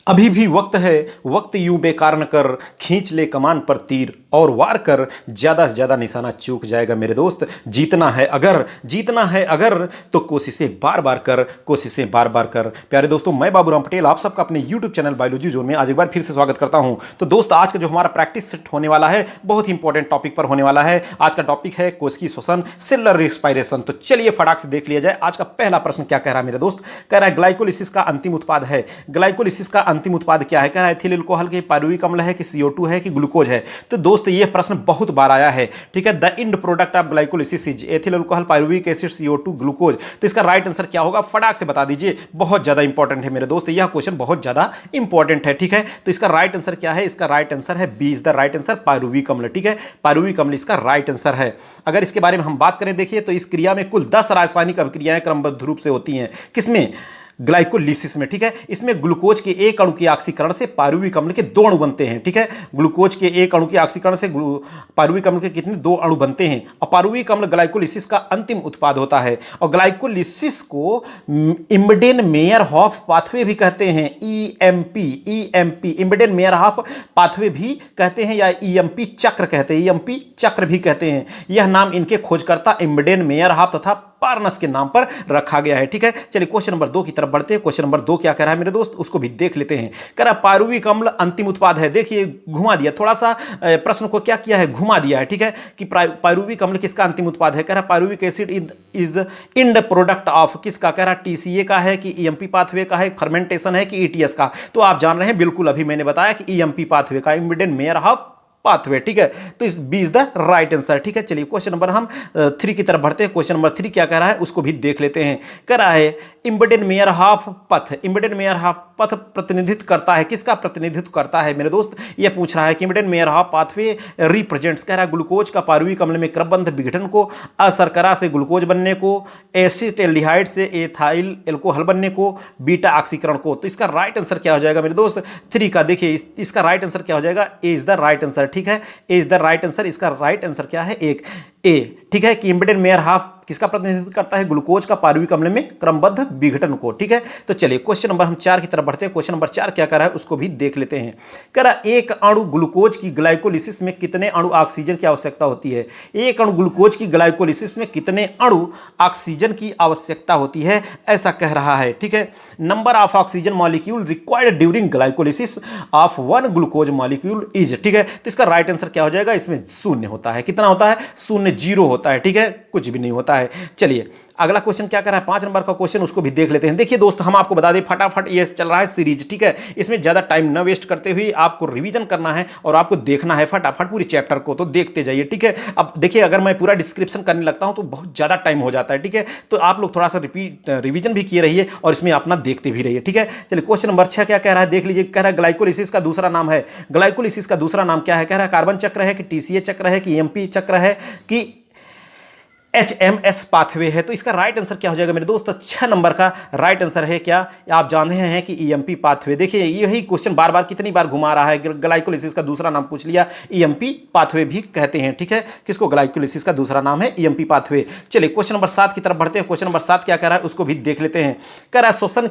अभी भी वक्त है, वक्त यूं बेकार न कर, खींच ले कमान पर तीर और वार कर, ज्यादा से ज्यादा निशाना चूक जाएगा मेरे दोस्त। जीतना है अगर तो कोशिशें बार बार कर, कोशिशें बार बार कर। प्यारे दोस्तों, मैं बाबूराम पटेल आप सबका अपने यूट्यूब चैनल बायोलॉजी जोन में आज एक बार फिर से स्वागत करता हूं। तो दोस्त, आज का जो हमारा प्रैक्टिस सेट होने वाला है बहुत ही इंपॉर्टेंट टॉपिक पर होने वाला है। आज का टॉपिक है कोशिकीय श्वसन, सेलुलर रिस्पायरेशन। तो चलिए फटाक से देख लिया जाए। आज का पहला प्रश्न क्या कह रहा है मेरे दोस्त? कह रहा है ग्लाइकोलिसिस का अंतिम उत्पाद है। ग्लाइकोलिसिस का अंतिम उत्पाद क्या है? कह रहा है एथिल अल्कोहल के पायरुविक अम्ल है कि CO2 है कि ग्लूकोज है। तो दोस्त, ये प्रश्न बहुत बार आया है। ठीक है, the end product of glycolysis is ethyl alcohol, pyruvic acid, CO2, glucose. तो इसका राइट आंसर क्या होगा? फटाक से बता दीजिए। बहुत ज्यादा इंपॉर्टेंट है मेरे दोस्त, यह क्वेश्चन बहुत ज्यादा इंपॉर्टेंट है। ठीक है, तो इसका राइट आंसर क्या है? इसका राइट आंसर है B is the right answer, pyruvic अम्ल। ठीक है, पायरुविक अम्ल इसका राइट आंसर है। अगर इसके बारे में हम बात करें, देखिए तो इस क्रिया में कुल 10 रासायनिक अभिक्रियाएं क्रमबद्ध रूप से होती हैं। किसमें? ग्लाइकोलिसिस में। ठीक है, इसमें ग्लूकोज के एक अणु के ऑक्सीकरण से पायरुविक अम्ल के 2 अणु बनते हैं। ठीक है, ग्लूकोज के एक अणु के ऑक्सीकरण से पायरुविक अम्ल के कितने? 2 अणु बनते हैं। और पायरुविक अम्ल ग्लाइकोलिसिस का अंतिम उत्पाद होता है। और ग्लाइकोलिसिस को इम्बडेन मेयर हॉफ पाथवे भी कहते हैं। EMP इम्बडेन मेयर हॉफ पाथवे भी कहते हैं, या EMP चक्र कहते हैं, EMP चक्र भी कहते हैं। यह नाम इनके खोजकर्ता इम्बडेन मेयर हॉफ तथा पार्नस के नाम पर रखा गया है। ठीक है, चलिए क्वेश्चन नंबर 2 की तरफ बढ़ते हैं। क्वेश्चन नंबर 2 क्या कह रहा है मेरे दोस्त, उसको भी देख लेते हैं। कह रहा है पायरुविक अम्ल अंतिम उत्पाद है। देखिए, घुमा दिया थोड़ा सा प्रश्न को, क्या किया है? घुमा दिया है। ठीक है, कि पायरुविक अम्ल किसका अंतिम उत्पाद है? कह रहा है pyruvic acid is end product of किसका? कह रहा है TCA का है कि EMP पाथवे का है, फर्मेंटेशन है कि ETS का? तो आप जान रहे हैं बिल्कुल, अभी मैंने बताया कि EMP पाथवे का, इम्बडेन मेयर हॉफ पाथवे। ठीक है, तो इस B is the right answer. ठीक है, चलिए क्वेश्चन नंबर हम 3 की तरफ बढ़ते हैं। क्वेश्चन नंबर 3 क्या कह रहा है उसको भी देख लेते हैं। कह रहा है इम्बडेन मेयर हॉफ पथ, इम्बडेन मेयर हॉफ पथ प्रतिनिधित्व करता है, किसका प्रतिनिधित्व करता है मेरे दोस्त? ये पूछ रहा है कि इम्बडेन मेयर हॉफ पाथवे रिप्रेजेंट्स, कह रहा है ग्लूकोज का पायरुविक अम्ल में क्रमबद्ध विघटन को, अशर्करा से ग्लूकोज बनने को, एसिटाल्डिहाइड से एथाइल अल्कोहल बनने को, बीटा ऑक्सीकरण को। तो इसका राइट आंसर क्या हो जाएगा मेरे दोस्त? 3 का। देखिए इसका राइट आंसर क्या हो जाएगा? ए इज द राइट आंसर। ठीक है, A is the right answer. इसका राइट आंसर क्या है? एक ए। ठीक है, कि इम्बडेन मेयर हॉफ किसका प्रतिनिधित्व करता है? ग्लूकोज का पायरुविक अम्ल में क्रमबद्ध विघटन को। ठीक है, तो चलिए क्वेश्चन नंबर हम 4 की तरफ बढ़ते हैं। क्वेश्चन नंबर 4 क्या कर रहा है उसको भी देख लेते हैं। कह रहा है एक अणु ग्लूकोज की ग्लाइकोलिसिस में कितने अणु ऑक्सीजन की आवश्यकता होती है? एक अणु ग्लूकोज की ग्लाइकोलिसिस में कितने अणु ऑक्सीजन की आवश्यकता होती है, ऐसा कह रहा है। ठीक है, number of oxygen molecule required during glycolysis of 1 glucose molecule is. ठीक है, तो इसका राइट आंसर क्या हो जाएगा? इसमें 0 होता है। कितना होता है? 0, 0 होता है। ठीक है, कुछ भी नहीं होता है। चलिए अगला क्वेश्चन क्या कर रहा है? 5 नंबर का क्वेश्चन, उसको भी देख लेते हैं। देखिए दोस्त, हम आपको बता दें फटाफट, ये चल रहा है सीरीज। ठीक है, इसमें ज्यादा टाइम न वेस्ट करते हुए आपको रिवीजन करना है और आपको देखना है फटाफट पूरी चैप्टर को, तो देखते जाइए। ठीक है, अब देखिए अगर मैं पूरा डिस्क्रिप्शन करने लगता हूं तो बहुत ज्यादा टाइम हो जाता है। ठीक है, तो आप लोग थोड़ा सा रिवीजन भी किए रहिए और इसमें अपना देखते भी रहिए। ठीक है, चलिए क्वेश्चन नंबर 6 क्या कह रहा है देख लीजिए। कह रहा है ग्लाइकोलिसिस का दूसरा नाम है। ग्लाइकोलिसिस का दूसरा नाम क्या है? कह रहा है कार्बन चक्र है कि TCA चक्र है कि EMP चक्र है कि HMS पाथवे है? तो इसका राइट आंसर क्या हो जाएगा मेरे दोस्त? 6 नंबर का राइट आंसर है क्या? आप जान रहे हैं कि EMP पाथवे। देखिए यही क्वेश्चन बार बार कितनी बार घुमा रहा है। ग्लाइकोलिसिस का दूसरा नाम पूछ लिया, EMP पाथवे भी कहते हैं। ठीक है, किसको? ग्लाइकोलिसिस का दूसरा नाम है EMP पाथवे। चलिए क्वेश्चन नंबर 7 की तरफ बढ़ते हैं। क्वेश्चन नंबर 7 क्या कह रहा है उसको भी देख लेते हैं। कह रहा है श्वसन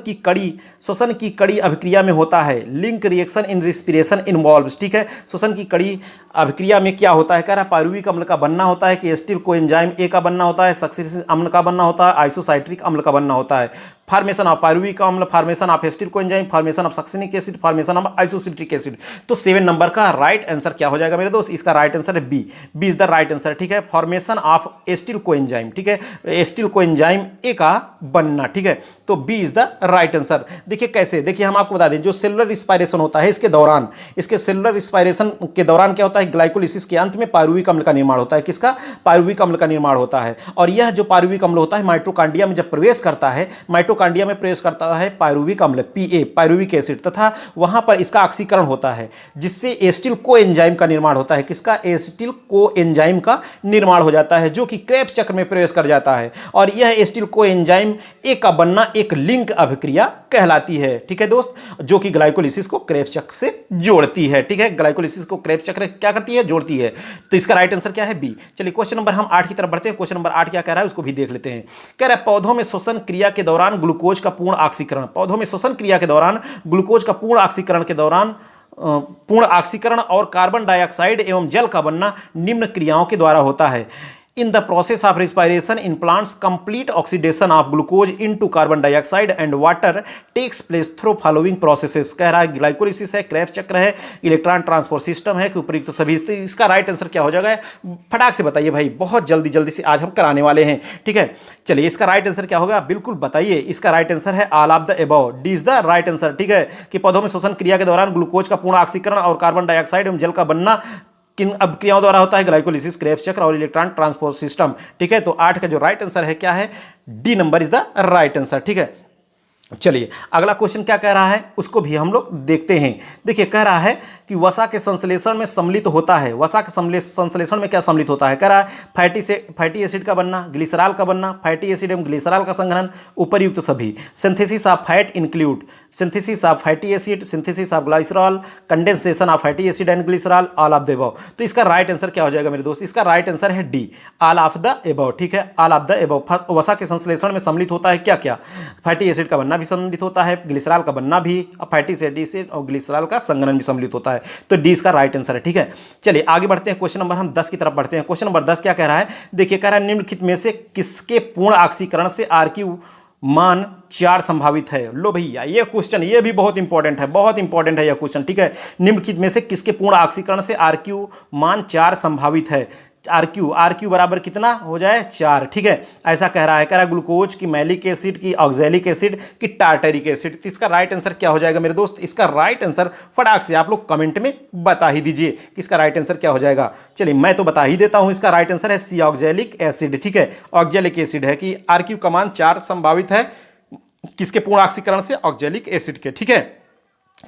की कड़ी अभिक्रिया में होता है। Link reaction in respiration involves. ठीक है, श्वसन की कड़ी अभिक्रिया में क्या होता है? कह रहा है पायरुविक अम्ल का बनना होता है कि एसिटिल कोएंजाइम A का बनना होता है, सक्सीसिलिक अम्ल का बनना होता है, आइसोसाइट्रिक अम्ल का बनना होता है। फॉर्मेशन ऑफ पायरुविक अम्ल, formation of acetyl coenzyme, formation of succinic acid, formation of isocitric acid. तो 7 नंबर का राइट आंसर क्या हो जाएगा मेरे दोस्त? इसका राइट आंसर है B. B is the right answer. ठीक है, फॉर्मेशन ऑफ एसिटिल कोएंजाइम। ठीक है, एसिटिल कोएंजाइम A का बनना। ठीक है, तो B is the right answer. देखिए कैसे, देखिए हम आपको बता दें, जो सेलुलर रिस्पायरेशन होता है इसके दौरान, इसके सेलुलर रिस्पायरेशन के दौरान क्या होता है? ग्लाइकोलिसिस के अंत में पायरुविक अम्ल का निर्माण होता है। किसका? पायरुविक अम्ल का निर्माण होता है। और यह जो पायरुविक अम्ल होता है माइटोकॉन्ड्रिया में जब प्रवेश करता है, माइटोकॉन्ड्रिया में प्रवेश करता है पायरुविक अम्ल PA, पायरुविक एसिड, तथा वहां पर इसका ऑक्सीकरण होता है जिससे एसिटिल कोएंजाइम का निर्माण होता है। किसका? एसिटिल कोएंजाइम का निर्माण हो जाता है, जो कि क्रेब्स चक्र में प्रवेश कर जाता है। और यह एसिटिल कोएंजाइम A का बनना एक लिंक अभिक्रिया कहलाती है, ठीक है दोस्त, जो कि ग्लाइकोलिसिस को क्रेब्स चक्र से जोड़ती है, ठीक है, ग्लाइकोलिसिस को क्रेब्स चक्र क्या करती है, जोड़ती है। तो इसका राइट आंसर क्या है, बी। चलिए क्वेश्चन नंबर हम 8 की तरफ बढ़ते हैं। क्वेश्चन नंबर 8 क्या कह रहा है उसको भी देख लेते हैं। कह रहा है पौधों में श्वसन क्रिया के दौरान ग्लूकोज का पूर्ण ऑक्सीकरण, पौधों में श्वसन क्रिया के दौरान ग्लूकोज का पूर्ण ऑक्सीकरण के दौरान पूर्ण ऑक्सीकरण और कार्बन डाइऑक्साइड एवं जल का बनना निम्न क्रियाओं के द्वारा होता है। In the process of respiration in plants, complete oxidation of glucose into carbon dioxide and water takes place through following processes। कह रहा है ग्लाइकोलिसिस है, क्रेब्स चक्र है, इलेक्ट्रॉन ट्रांसपोर्ट सिस्टम है कि उपयुक्त सभी। तो इसका राइट आंसर क्या हो जाएगा, फटाक से बताइए भाई, बहुत जल्दी जल्दी से आज हम कराने वाले हैं, ठीक है। चलिए इसका राइट आंसर क्या होगा, बिल्कुल बताइए। इसका राइट आंसर है all of the above, D is the right answer, ठीक है, कि पौधों में श्वसन क्रिया के दौरान ग्लूकोज का पूर्ण ऑक्सीकरण और कार्बन डाइऑक्साइड एवं जल का बनना किन अभिक्रियाओं द्वारा होता है, ग्लाइकोलिसिस, क्रेब्स चक्र और इलेक्ट्रॉन ट्रांसपोर्ट सिस्टम, ठीक है। तो 8 का जो राइट आंसर है क्या है, D number is the right answer, ठीक है। चलिए अगला क्वेश्चन क्या कह रहा है उसको भी हम लोग देखते हैं। देखिए कह रहा है कि वसा के संश्लेषण में सम्मिलित होता है, वसा के संश्लेषण में क्या सम्मिलित होता है, कह रहा है फैटी एसिड का बनना, ग्लिसरॉल का बनना, फैटी एसिड एवं ग्लिसरॉल का संघनन, उपरयुक्त सभी। Synthesis of fat include synthesis of fatty acid, synthesis of glycerol, condensation of fatty acid and glycerol, all of the above. तो इसका राइट आंसर क्या हो जाएगा मेरे दोस्त, इसका राइट आंसर है D, all of the above, ठीक है, ऑल ऑफ द अबव। वसा के संश्लेषण में सम्मिलित होता है क्या क्या, फैटी एसिड का बनना भी सम्मिलित होता है, ग्लिसरॉल का बनना भी, फैटी एसिड और ग्लिसरॉल का संघनन भी सम्मिलित होता है। तो डी इसका राइट आंसर है, ठीक है। चलिए आगे बढ़ते हैं, क्वेश्चन नंबर हम 10 की तरफ बढ़ते हैं। क्वेश्चन नंबर 10 क्या कह रहा है, देखिए कह रहा है निम्नलिखित में से किसके पूर्ण ऑक्सीकरण से आरक्यू मान 4 संभावित है। लो भैया ये क्वेश्चन ये भी बहुत इंपॉर्टेंट है, बहुत इंपॉर्टेंट है यह क्वेश्चन, ठीक है। निम्नलिखित में से किसके पूर्ण ऑक्सीकरण से आरक्यू मान 4 संभावित है, आरक्यू बराबर कितना हो जाए 4, ठीक है, ऐसा कह रहा है। कह रहा है ग्लूकोज की, मैलिक एसिड की, ऑक्जेलिक एसिड की, टार्टरिक एसिड। तो इसका राइट आंसर क्या हो जाएगा मेरे दोस्त, इसका राइट आंसर फटाक से आप लोग कमेंट में बता ही दीजिए कि इसका राइट आंसर क्या हो जाएगा। चलिए मैं तो बता ही देता हूं, इसका राइट आंसर है सी, ऑक्जेलिक एसिड, ठीक है। ऑक्जेलिक एसिड है कि आरक्यू का मान 4 संभावित है, किसके पूर्ण ऑक्सीकरण से, ऑक्जेलिक एसिड के, ठीक है।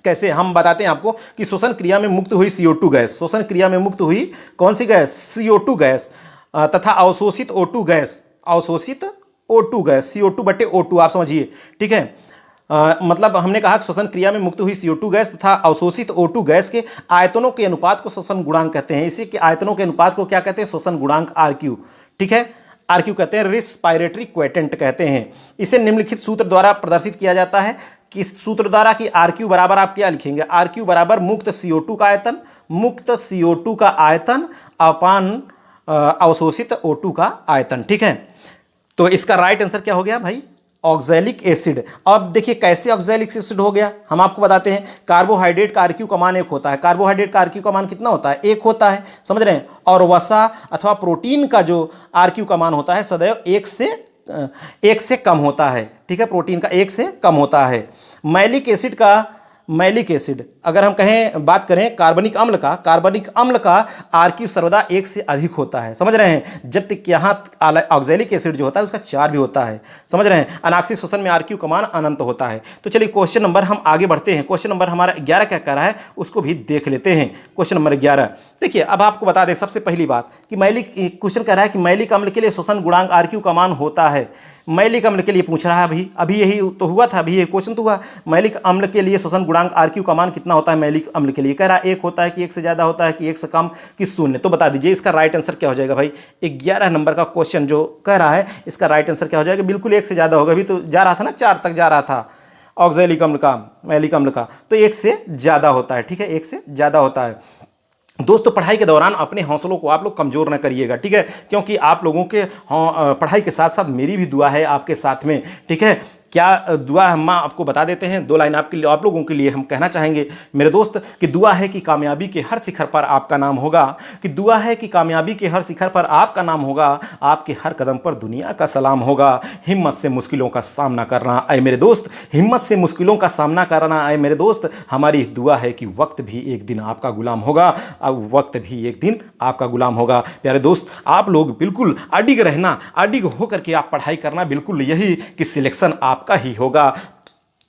कैसे हम बताते हैं आपको कि श्वसन क्रिया में मुक्त हुई CO2 गैस, श्वसन क्रिया में मुक्त हुई कौन सी गैस, CO2 गैस, तथा अवशोषित O2 गैस, अवशोषित O2 गैस, CO2/O2 आप समझिए, ठीक है। मतलब हमने कहा श्वसन क्रिया में मुक्त हुई CO2 गैस तथा अवशोषित O2 गैस के आयतनों के अनुपात को श्वसन गुणांक कहते हैं। इसी के आयतनों के अनुपात को क्या कहते हैं, श्वसन गुणांक, RQ, ठीक है, RQ कहते हैं, रिस्पायरेटरी क्वेटेंट कहते हैं। इसे निम्नलिखित सूत्र द्वारा प्रदर्शित किया जाता है, किस सूत्र द्वारा, कि RQ बराबर आप क्या लिखेंगे, RQ बराबर मुक्त CO2 का आयतन, मुक्त CO2 का आयतन अपान अवशोषित O2 का आयतन, ठीक है। तो इसका राइट आंसर क्या हो गया भाई, ऑक्जेलिक एसिड। अब देखिए कैसे ऑक्जेलिक एसिड हो गया, हम आपको बताते हैं। कार्बोहाइड्रेट का RQ का मान 1 होता है, कार्बोहाइड्रेट का RQ का मान कितना होता है, 1 होता है, समझ रहे हैं। और वसा अथवा प्रोटीन का जो RQ का मान होता है सदैव 1 से कम होता है, ठीक है, प्रोटीन का 1 से कम होता है। मैलिक एसिड अगर हम कहें, बात करें कार्बनिक अम्ल का RQ सर्वदा 1 से अधिक होता है, समझ रहे हैं। जब तक यहाँ ऑक्जेलिक एसिड जो होता है उसका 4 भी होता है, समझ रहे हैं। अनाक्सिक श्वसन में RQ का मान अनंत होता है। तो चलिए क्वेश्चन नंबर हम आगे बढ़ते हैं। क्वेश्चन नंबर हमारा 11 क्या कह रहा है उसको भी देख लेते हैं। क्वेश्चन नंबर 11 देखिए, अब आपको बता दें सबसे पहली बात कि क्वेश्चन कह रहा है कि मैलिक अम्ल के लिए श्वसन गुणांक RQ का मान होता है। मैलिक अम्ल के लिए पूछ रहा है, अभी यही तो हुआ था, अभी ये क्वेश्चन तो हुआ। मैलिक अम्ल के लिए श्वसन गुणांक RQ का मान कितना होता है, मैलिक अम्ल के लिए कह रहा है 1 होता है कि 1 से ज्यादा होता है कि 1 से कम कि 0। तो बता दीजिए इसका राइट आंसर क्या हो जाएगा भाई। 11 नंबर का क्वेश्चन जो कह रहा है इसका राइट आंसर क्या हो जाएगा, बिल्कुल 1 से ज्यादा होगा। अभी तो जा रहा था ना 4 तक जा रहा था ऑक्जेलिक अम्ल का, मैलिक अम्ल का, तो 1 से ज्यादा होता है, ठीक है, 1 से ज्यादा होता है। दोस्तों पढ़ाई के दौरान अपने हौसलों को आप लोग कमजोर न करिएगा, ठीक है, क्योंकि आप लोगों के पढ़ाई के साथ साथ मेरी भी दुआ है आपके साथ में, ठीक है। क्या दुआ हम आपको बता देते हैं, 2 लाइन आपके लिए, आप लोगों के लिए हम कहना चाहेंगे मेरे दोस्त कि दुआ है कि कामयाबी के हर शिखर पर आपका नाम होगा, कि दुआ है कि कामयाबी के हर शिखर पर आपका नाम होगा, आपके हर कदम पर दुनिया का सलाम होगा। हिम्मत से मुश्किलों का सामना करना आए मेरे दोस्त, हिम्मत से मुश्किलों का सामना करना आए मेरे दोस्त। हमारी दुआ है कि वक्त भी एक दिन आपका गुलाम होगा, अब वक्त भी एक दिन आपका गुलाम होगा। प्यारे दोस्त आप लोग बिल्कुल अडिग रहना, अडिग होकर के आप पढ़ाई करना, बिल्कुल यही कि सिलेक्शन आपका ही होगा।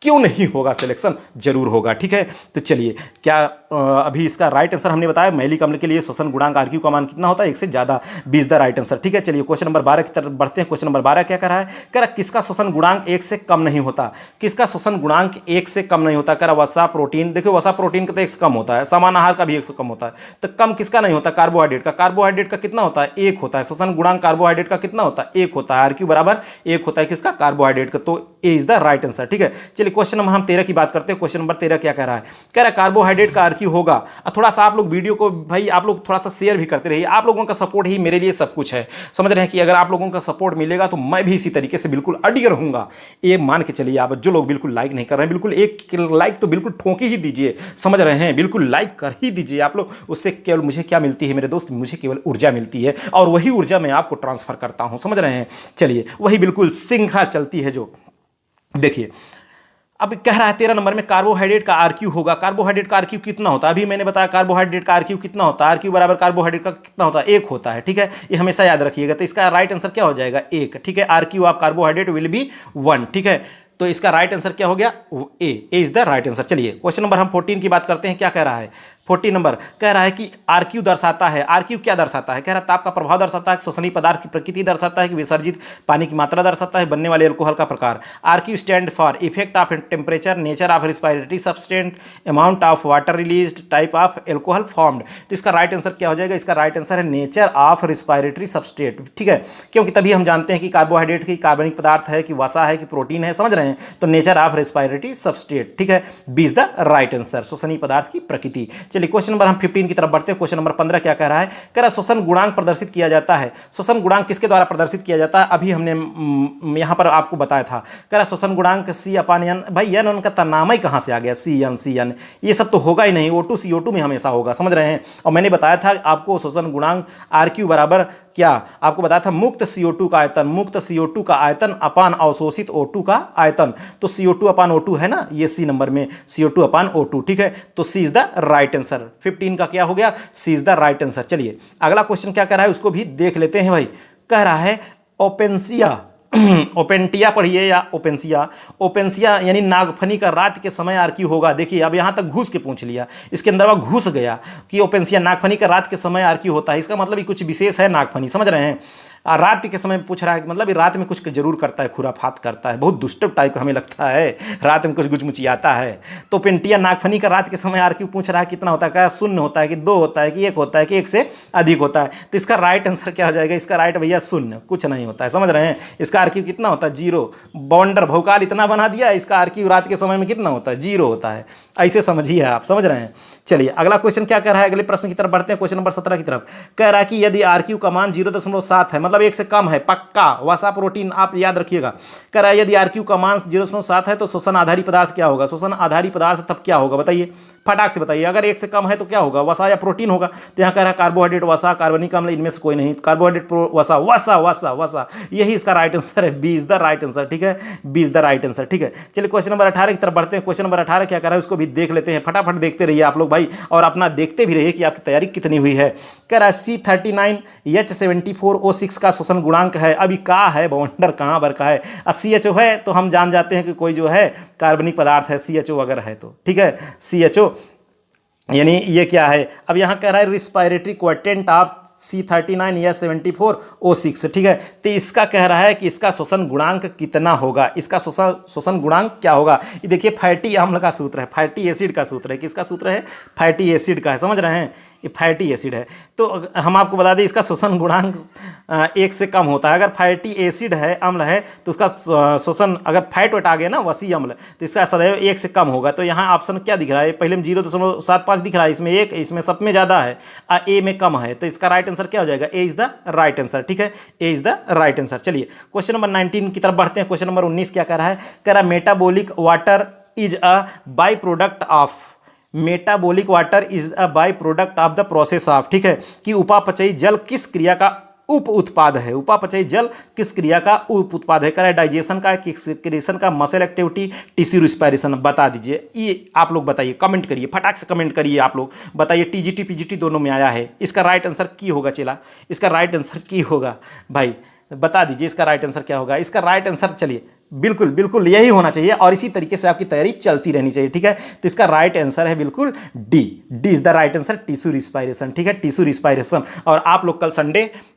क्यों नहीं होगा सिलेक्शन? जरूर होगा। ठीक है, तो चलिए क्या अभी इसका राइट आंसर हमने बताया मैलिक अम्ल के लिए श्वसन गुणांक आरक्यू का मान कितना होता है? 1 से ज़्यादा, 20 द राइट आंसर। ठीक है, चलिए क्वेश्चन नंबर 12 की तरफ बढ़ते हैं। क्वेश्चन नंबर 12 क्या कर रहा है? कह रहा किसका श्वसन गुणांक 1 से कम नहीं होता? किसका श्वसन गुणांक 1 से कम नहीं होता? कह रहा वसा प्रोटीन। देखो वसा प्रोटीन का तो 1 से कम होता है, समान आहार का भी 1 से कम होता है, तो कम किसका नहीं होता? कार्बोहाइड्रेट का। कार्बोहाइड्रेट का कितना होता है? 1 होता है। श्वसन गुणांक कार्बोहाइड्रेट का कितना होता है? 1 होता है। आरक्यू बराबर 1 होता है किसका? कार्बोहाइड्रेट का। तो ए इज द राइट आंसर। ठीक है, चलिए क्वेश्चन नंबर हम 13 की बात करते हैं। क्वेश्चन नंबर 13 क्या कह रहा है? कह रहा है कार्बोहाइड्रेट का आरक्यू होगा। थोड़ा सा आप लोग वीडियो को भाई आप लोग थोड़ा सा शेयर भी करते रहिए। आप लोगों का सपोर्ट ही मेरे लिए सब कुछ है, समझ रहे हैं कि अगर आप लोगों का सपोर्ट मिलेगा तो मैं भी इसी तरीके से बिल्कुल अडिग रहूंगा। ये मान के चलिए आप जो लोग बिल्कुल लाइक नहीं कर रहे हैं, बिल्कुल एक लाइक तो बिल्कुल ठोंक ही दीजिए, समझ रहे हैं, बिल्कुल लाइक कर ही दीजिए आप लोग। उससे केवल मुझे क्या मिलती है मेरे दोस्त? मुझे केवल ऊर्जा मिलती है और वही ऊर्जा मैं आपको ट्रांसफर करता हूं, समझ रहे हैं। चलिए वही बिल्कुल सिंघा चलती है जो। देखिए अब कह रहा है 13 नंबर में कार्बोहाइड्रेट का आरक्यू होगा। कार्बोहाइड्रेट का आरक्यू कितना होता है? अभी मैंने बताया कार्बोहाइड्रेट का आरक्यू कितना होता है? आरक्यू बराबर कार्बोहाइड्रेट का कितना होता है? 1 होता है। ठीक है, ये हमेशा याद रखिएगा। तो इसका राइट आंसर क्या हो जाएगा? 1। ठीक है, RQ of carbohydrate will be 1। ठीक है, तो इसका राइट आंसर क्या हो गया? ए इज द राइट आंसर। चलिए क्वेश्चन नंबर हम 14 की बात करते हैं। क्या कह रहा है? 14 नंबर कह रहा है कि आरक्यू दर्शाता है। आरक्यू क्या दर्शाता है? कह रहा है ताप का प्रभाव दर्शाता है, श्वसनीय पदार्थ की प्रकृति दर्शाता है, कि विसर्जित पानी की मात्रा दर्शाता है, बनने वाले अल्कोहल का प्रकार। RQ stand for effect of temperature, nature of respiratory substrate, amount of water released, type of alcohol formed. तो इसका राइट आंसर क्या हो जाएगा? इसका राइट आंसर है नेचर ऑफ रिस्पायरेटरी सब्सटेट। ठीक है, क्योंकि तभी हम जानते हैं कि कार्बोहाइड्रेट की कार्बनिक पदार्थ है, कि वसा है, कि प्रोटीन है, समझ रहे हैं। तो नेचर ऑफ रिस्पायरेटरी सब्सटेट। ठीक है, B is the right answer, श्वसनीय पदार्थ की प्रकृति। चलिए क्वेश्चन नंबर हम 15 की तरफ बढ़ते हैं। क्वेश्चन नंबर 15 क्या कह रहा है? कह रहा है श्वसन गुणांक प्रदर्शित किया जाता है। श्वसन गुणांक किसके द्वारा प्रदर्शित किया जाता है? अभी हमने यहां पर आपको बताया था। कह रहा है श्वसन गुणांक C अपान N। भाई एन उनका नाम ही कहां से आ गया? CN ये सब तो होगा ही नहीं। O2 CO2 में हमेशा होगा, समझ रहे हैं। और मैंने बताया था आपको श्वसन गुणांक आरक्यू बराबर क्या? आपको बताया था मुक्त CO2 का आयतन, मुक्त CO2 का आयतन अपान अवशोषित O2 का आयतन। तो CO2 अपान O2 है ना, ये C नंबर में CO2 अपान O2। ठीक है, तो C is the right answer. 15 का क्या हो गया? C is the right answer. चलिए अगला क्वेश्चन क्या कर रहा है उसको भी देख लेते हैं। भाई कह रहा है ओपेंसिया ओपेंटिया पढ़िए या ओपेंसिया। ओपेंसिया यानी नागफनी का रात के समय आरक्यू होगा। देखिए अब यहां तक घुस के पूछ लिया, इसके अंदर वह घुस गया कि ओपेंसिया नागफनी का रात के समय आरक्यू होता है। इसका मतलब ये कुछ विशेष है नागफनी, समझ रहे हैं। रात के समय पूछ रहा है, मतलब रात में कुछ जरूर करता है, खुराफात करता है, बहुत दुष्ट टाइप का हमें लगता है, रात में कुछ गुचमुचियाता है। तो पेंटिया नागफनी का रात के समय आरक्यू पूछ रहा है कितना होता है? क्या 0 होता है, कि 2 होता है, कि 1 होता है, कि 1 से अधिक होता है? तो इसका राइट आंसर क्या हो जाएगा? इसका राइट भैया 0, कुछ नहीं होता है, समझ रहे हैं। इसका आरक्यू कितना होता है? 0। बाउंडर भौकाल इतना बना दिया, इसका आरक्यू रात के समय में कितना होता है? 0 होता है। ऐसे समझिए आप, समझ रहे हैं। चलिए अगला क्वेश्चन क्या कर रहा है? अगले प्रश्न की तरफ बढ़ते हैं। क्वेश्चन नंबर 17 की तरफ कह रहा है कि यदि आरक्यू का मान 0.7 है, मतलब 1 से कम है, पक्का वसा प्रोटीन, आप याद रखिएगा। कह रहा है यदि आरक्यू का मान 0.7 है तो श्वसन आधारी पदार्थ क्या होगा? श्वसन आधारी पदार्थ तब क्या होगा बताइए, फटाक से बताइए। अगर 1 से कम है तो क्या होगा? वसा या प्रोटीन होगा। तो यहाँ कह रहा है कार्बोहाइड्रेट, वसा, कार्बनिक अम्ल, इनमें से कोई नहीं। कार्बोहाइड्रेट, वसा, वसा वसा वसा, यही इसका राइट आंसर है। B is the right answer. ठीक है, B is the right answer. ठीक है, चलिए क्वेश्चन नंबर 18 की तरफ बढ़ते हैं। क्वेश्चन नंबर 18 क्या कर रहा है उसको भी देख लेते हैं। फटाफट देखते रहिए आप लोग भाई, और अपना देखते भी रहिए कि आपकी तैयारी कितनी हुई है। कह रहा है C39H74O6 का श्वसन गुणांक है। अभी का है बाउंडर कहाँ पर का है? CHO है तो हम जान जाते हैं कि कोई जो है कार्बनिक पदार्थ है, CHO अगर है तो। ठीक है, CHO यानी ये क्या है? अब यहाँ कह रहा है रिस्पायरेटरी क्वाड्रेंट ऑफ C39H74O6। ठीक है, तो इसका कह रहा है कि इसका श्वसन गुणांक कितना होगा? इसका श्वसन गुणांक क्या होगा? ये देखिए फैटी अम्ल का सूत्र है, फैटी एसिड का सूत्र है। किसका सूत्र है? फैटी एसिड का है, समझ रहे हैं। ये फैटी एसिड है। तो हम आपको बता दें इसका श्वसन गुणांक 1 से कम होता है। अगर फैटी एसिड है, अम्ल है, तो उसका श्वसन, अगर फैट वेट आ गया ना, वसी अम्ल, तो इसका सदैव 1 से कम होगा। तो यहाँ ऑप्शन क्या दिख रहा है? पहले में 0.75 दिख रहा है, इसमें 1, इसमें सब में ज़्यादा है, ए में कम है। तो इसका राइट आंसर क्या हो जाएगा? ए इज द राइट आंसर। ठीक है, A is the right answer. चलिए क्वेश्चन नंबर 19 की तरफ बढ़ते हैं। क्वेश्चन नंबर 19 क्या कह रहा है? कह रहा है metabolic water is a by product of, metabolic water is a by product of the process of. ठीक है, कि उपापचयी जल किस क्रिया का उप उत्पाद है? उपापचयी जल किस क्रिया का उप उत्पाद है? कह डाइजेशन का, एक्सक्रीशन का, मसल एक्टिविटी, टिश्यू रिस्पायरेशन? बता दीजिए, ये आप लोग बताइए, कमेंट करिए, फटाक से कमेंट करिए आप लोग, बताइए। टीजीटी पीजीटी दोनों में आया है। इसका राइट आंसर की होगा चला, इसका राइट आंसर की होगा भाई, बता दीजिए इसका राइट आंसर क्या होगा? इसका राइट आंसर चलिए बिल्कुल बिल्कुल यही होना चाहिए और इसी तरीके से आपकी तैयारी चलती रहनी चाहिए, ठीक है। तो इसका राइट आंसर है बिल्कुल D. D is the right answer, tissue respiration, ठीक है, टिश्यू रिस्पायरेशन। और आप लोग कल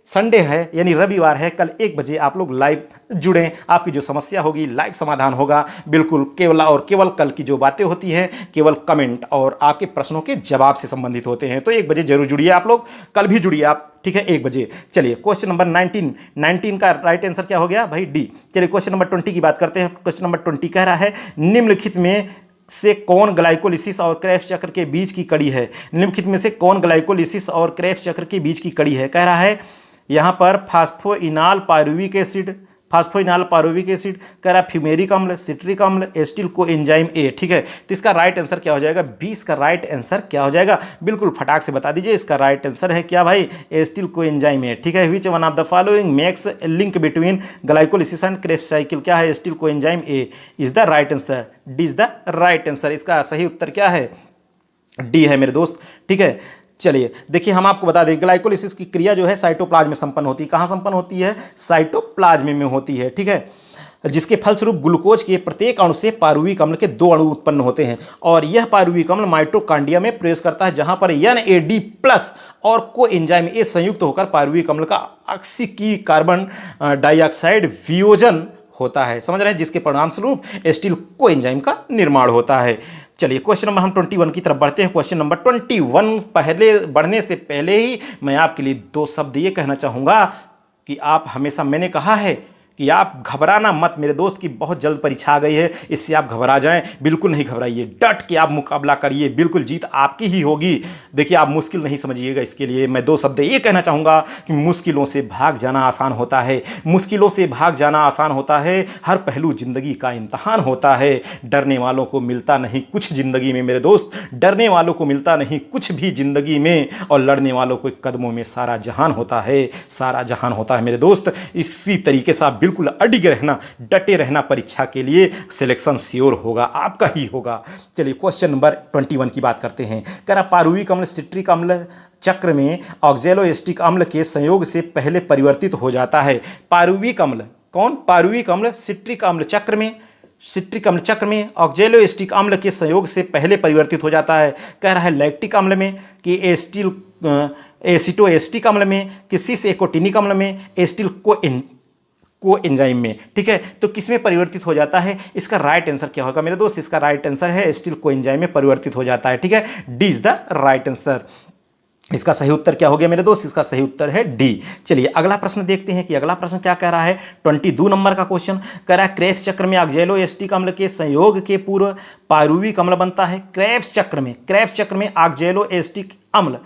संडे है यानी रविवार है, कल 1 बजे आप लोग लाइव जुड़ें, आपकी जो समस्या होगी लाइव समाधान होगा बिल्कुल। केवल और केवल कल की जो बातें होती हैं केवल कमेंट और आपके प्रश्नों के जवाब से संबंधित होते हैं। तो 1 बजे जरूर जुड़िए आप लोग, कल भी जुड़िए आप, ठीक है, 1 बजे। चलिए क्वेश्चन नंबर 19 का राइट आंसर क्या हो गया भाई? डी। चलिए क्वेश्चन नंबर 20 की बात करते हैं। क्वेश्चन नंबर 20 कह रहा है निम्नलिखित में से कौन ग्लाइकोलिसिस और क्रेब्स चक्र के बीच की कड़ी है? निम्नलिखित में से कौन ग्लाइकोलिसिस और क्रेब्स चक्र के बीच की कड़ी है? कह रहा है यहाँ पर फास्फोइनाल पायरुविक एसिड, फास्फोइनाल पायरुविक एसिड, कह रहा है फ्यूमेरिक अम्ल, सिट्रिक अम्ल, एस्टिल कोएंजाइम ए, ठीक है। तो इसका राइट आंसर क्या हो जाएगा? 20 का राइट आंसर क्या हो जाएगा? बिल्कुल फटाक से बता दीजिए, इसका राइट आंसर है क्या भाई? एस्टिल कोएंजाइम ए, ठीक है। Which one of the following makes link between glycolysis and Krebs cycle? क्या है? Acetyl coenzyme A is the right answer. D is the right answer. इसका सही उत्तर क्या है? डी है मेरे दोस्त, ठीक है। चलिए देखिए, हम आपको बता दें ग्लाइकोलिसिस की क्रिया जो है साइटोप्लाज्म में संपन्न होती है। कहाँ संपन्न होती है? साइटोप्लाज्म में होती है, ठीक है। जिसके फलस्वरूप ग्लूकोज के प्रत्येक अणु से पारुविक अम्ल के 2 अणु उत्पन्न होते हैं और यह पारुविक अम्ल माइटोकांड्रिया में प्रवेश करता है, जहां पर NAD+ और कोएंजाइम ए संयुक्त होकर पारुविक अम्ल का ऑक्सीकी कार्बन डाइऑक्साइड वियोजन होता है, समझ रहे हैं, जिसके परिणाम स्वरूप एस्टिल कोएंजाइम का निर्माण होता है। चलिए क्वेश्चन नंबर हम 21 की तरफ बढ़ते हैं। क्वेश्चन नंबर 21 पहले बढ़ने से पहले ही मैं आपके लिए 2 शब्द ये कहना चाहूँगा कि आप हमेशा, मैंने कहा है कि आप घबराना मत मेरे दोस्त की बहुत जल्द परीक्षा आ गई है, इससे आप घबरा जाएं, बिल्कुल नहीं घबराइए, डट के आप मुकाबला करिए, बिल्कुल जीत आपकी ही होगी। देखिए आप मुश्किल नहीं समझिएगा, इसके लिए मैं 2 शब्द ये कहना चाहूँगा कि मुश्किलों से भाग जाना आसान होता है, मुश्किलों से भाग जाना आसान होता है, हर पहलू जिंदगी का इम्तहान होता है। डरने वालों को मिलता नहीं कुछ जिंदगी में मेरे दोस्त, डरने वालों को मिलता नहीं कुछ भी जिंदगी में, और लड़ने वालों को कदमों में सारा जहान होता है, सारा जहान होता है मेरे दोस्त। इसी तरीके से आप बिल्कुल अडिग रहना, डटे रहना, परीक्षा के लिए सिलेक्शन श्योर होगा, आपका ही होगा। चलिए क्वेश्चन नंबर 21 की बात करते हैं। कह रहा पारुविक अम्ल सिट्रिक अम्ल चक्र में ऑक्जेलोएस्टिक अम्ल के संयोग से पहले परिवर्तित हो जाता है। पारुविक अम्ल कौन? पारुविक अम्ल सिट्रिक अम्ल चक्र में, सिट्रिक अम्ल चक्र में ऑक्जेलोएस्टिक अम्ल के संयोग से पहले परिवर्तित हो जाता है। कह रहा है लैक्टिक अम्ल में कि एसिटोएस्टिक अम्ल में, कि सिस एकोटिनिक अम्ल में, एस्टिल कोएंजाइम में, ठीक है। तो किस में परिवर्तित हो जाता है? इसका राइट आंसर क्या होगा मेरे दोस्त? इसका राइट आंसर है एस्टिल कोएंजाइम में परिवर्तित हो जाता है, ठीक है। D is the right answer. इसका सही उत्तर क्या हो गया मेरे दोस्त? इसका सही उत्तर है डी। चलिए अगला प्रश्न देखते हैं कि अगला प्रश्न क्या कह रहा है। 22 नंबर का क्वेश्चन कह रहा है क्रेब्स चक्र में ऑक्जेलोएस्टिक अम्ल के संयोग के पूर्व पारुविक अम्ल बनता है। क्रेब्स चक्र में ऑक्जेलोएस्टिक अम्ल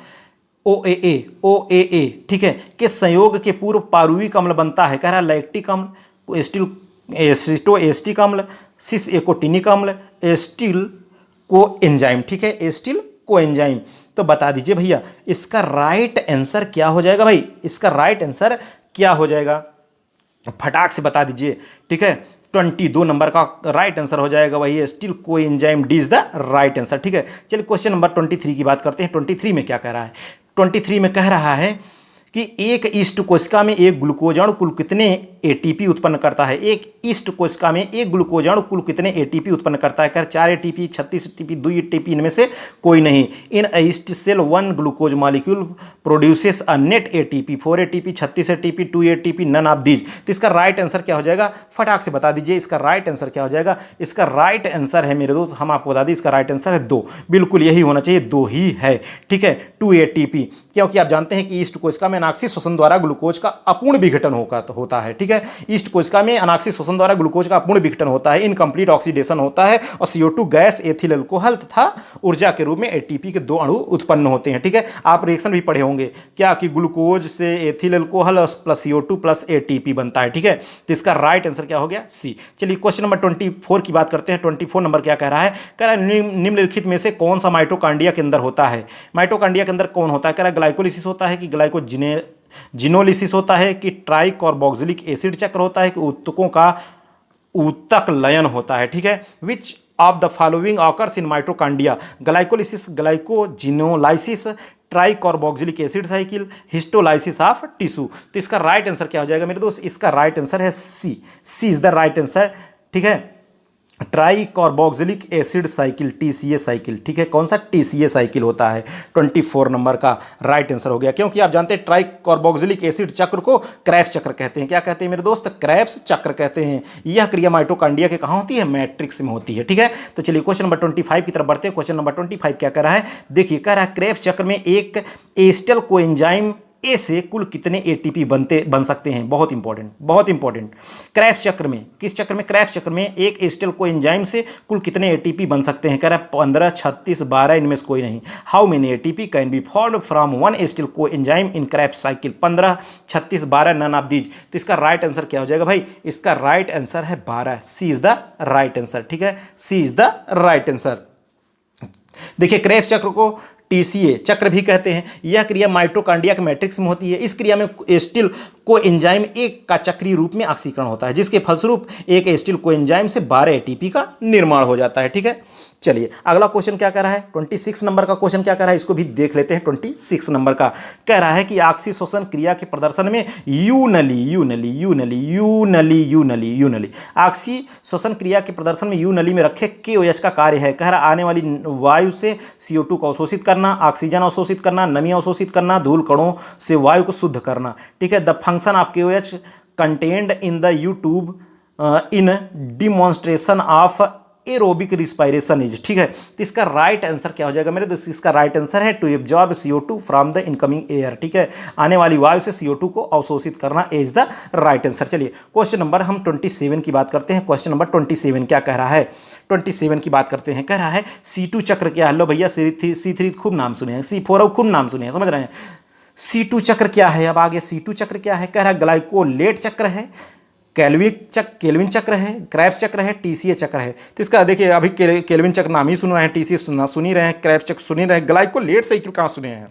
OAA, ठीक है, के संयोग के पूर्व पारुविक अम्ल बनता है। कह रहा है लैक्टिक अम्ल, एसिटोएस्टिक अम्ल, सिस एकोटिनिक अम्ल, एस्टिल कोएंजाइम, ठीक है, एस्टिल कोएंजाइम। तो बता दीजिए भैया इसका राइट आंसर क्या हो जाएगा भाई? इसका राइट आंसर क्या हो जाएगा? फटाक से बता दीजिए, ठीक है। 22 नंबर का राइट आंसर हो जाएगा वही acetyl coenzyme. D is the right answer, ठीक है। चलिए क्वेश्चन नंबर 23 की बात करते हैं। 23 में क्या कह रहा है? 23 में कह रहा है कि एक ईस्ट कोशिका में एक ग्लूकोज अणु कुल कितने एटीपी उत्पन्न करता है? एक ईस्ट कोशिका में एक ग्लूकोज अणु कुल कितने एटीपी उत्पन्न करता है? 4 एटीपी, 36 एटीपी, 2 एटीपी, इनमें से कोई नहीं। In yeast cell 1 glucose molecule produces a net ATP, 4 ATP, 36 ATP, 2 ATP, none of these. तो इसका राइट आंसर क्या हो जाएगा? फटाक से बता दीजिए इसका राइट आंसर क्या हो जाएगा? इसका राइट आंसर है मेरे दोस्त, हम आपको बता दें इसका राइट आंसर है 2। बिल्कुल यही होना चाहिए, 2 ही है, ठीक है, 2 एटीपी। क्योंकि आप जानते हैं कि ईस्ट कोशिका में अनाक्सी श्वसन द्वारा ग्लूकोज का अपूर्ण विघटन होता है, ठीक है। ईस्ट कोशिका में अनाक्सी श्वसन द्वारा ग्लूकोज का अपूर्ण विघटन होता है, इनकम्प्लीट ऑक्सीडेशन होता है और CO2 गैस, एथिल अल्कोहल तथा ऊर्जा के रूप में एटीपी के 2 अणु उत्पन्न होते हैं, ठीक है। आप रिएक्शन भी पढ़े होंगे क्या कि ग्लूकोज से ethyl alcohol plus CO2 plus ATP बनता है, ठीक है। तो इसका राइट आंसर क्या हो गया? सी। चलिए क्वेश्चन नंबर 24 की बात करते हैं। 24 नंबर क्या कह रहा है? कह रहा है निम्नलिखित में से कौन सा माइटोकांड्रिया के अंदर होता है? माइटोकांड्रिया के अंदर कौन होता है? कह रहा है ग्लाइकोलिसिस होता है कि ग्लाइकोजिनोलिसिस होता है कि ट्राइकार्बोक्सिलिक एसिड चक्र होता है कि ऊतकों का ऊतक लयन होता है, ठीक है। Which of the following occurs in mitochondria? Glycolysis, glycogenolysis, tricarboxylic acid cycle, histolysis of tissue. तो इसका राइट आंसर क्या हो जाएगा मेरे दोस्त? इसका राइट आंसर है सी। सी इज द राइट आंसर, ठीक है, try carboxylic acid cycle, TCA cycle, ठीक है, कौन सा टीसीए साइकिल होता है, 24 नंबर का राइट आंसर हो गया। क्योंकि आप जानते हैं ट्राई कार्बोक्सिलिक एसिड चक्र को क्रेब्स चक्र कहते हैं। क्या कहते हैं मेरे दोस्त? क्रेब्स चक्र कहते हैं। यह क्रिया माइटोकॉन्ड्रिया के कहाँ होती है? मैट्रिक्स में होती है, ठीक है। तो चलिए क्वेश्चन नंबर 25 की तरफ बढ़ते हैं। क्वेश्चन नंबर 25 क्या कह रहा है, देखिए कह रहा है क्रेब्स चक्र में एक एस्टर कोएंजाइम ए से कुल कितने एटीपी बन सकते हैं। बहुत इंपॉर्टेंट, बहुत इंपॉर्टेंट। क्रेब्स चक्र में, किस चक्र में? क्रेब्स चक्र में एक एस्टर कोएंजाइम से कुल कितने एटीपी बन सकते हैं? कह रहा है 15, 36, 12, इनमें से कोई नहीं। How many ATP can be formed from one ester coenzyme in Krebs cycle? 15, 36, 12, none of these. तो इसका राइट आंसर क्या हो जाएगा भाई? इसका राइट आंसर है 12। सी इज द राइट आंसर, ठीक है, सी इज द राइट आंसर। देखिए क्रेब्स चक्र को टीसीए चक्र भी कहते हैं। यह क्रिया माइटोकॉन्ड्रिया के मैट्रिक्स में होती है। इस क्रिया में एस्टिल कोएंजाइम एक का चक्रीय रूप में ऑक्सीकरण होता है, जिसके फलस्वरूप एक एस्टिल कोएंजाइम से 12 एटीपी का निर्माण हो जाता है, ठीक है। चलिए अगला क्वेश्चन क्या कह रहा है, 26 नंबर का क्वेश्चन क्या कह रहा है, इसको भी देख लेते हैं। 26 नंबर का कह रहा है कि ऑक्सीशोषण क्रिया के प्रदर्शन में यूनली ऑक्सीशोषण क्रिया के प्रदर्शन में यूनली में रखे KOH का कार्य है। कह रहा आने वाली वायु से CO2 को अवशोषित करना, ऑक्सीजन अवशोषित करना, नमी अवशोषित करना, धूल कणों से वायु को शुद्ध करना, ठीक है। The function of KOH contained in the YouTube in demonstration of aerobic respiration is, ठीक है। तो इसका राइट आंसर क्या हो जाएगा मेरे दोस्त? इसका राइट आंसर है to absorb CO2 from the incoming air, ठीक है। आने वाली वायु से CO2 को अवशोषित करना इज द राइट आंसर। चलिए क्वेश्चन नंबर हम 27 की बात करते हैं। क्वेश्चन नंबर 27 क्या कह रहा है? 27 की बात करते हैं। कह रहा है C2 चक्र क्या है? लो भैया C3 खूब नाम सुने हैं, C4 खूब नाम सुने हैं, समझ रहे हैं। C2 चक्र क्या है? अब आगे C2 चक्र क्या है? कह रहा है ग्लाइकोलेट चक्र है, केल्विन चक्र है, क्रेब्स चक्र है, टीसीए चक्र है। तो इसका देखिए अभी केल्विन चक्र नाम ही सुन रहे हैं, टीसीए सुन ही रहे हैं, क्रेब्स चक्र सुन ही रहे हैं, ग्लाइकोलेट साइकिल कहाँ सुने हैं?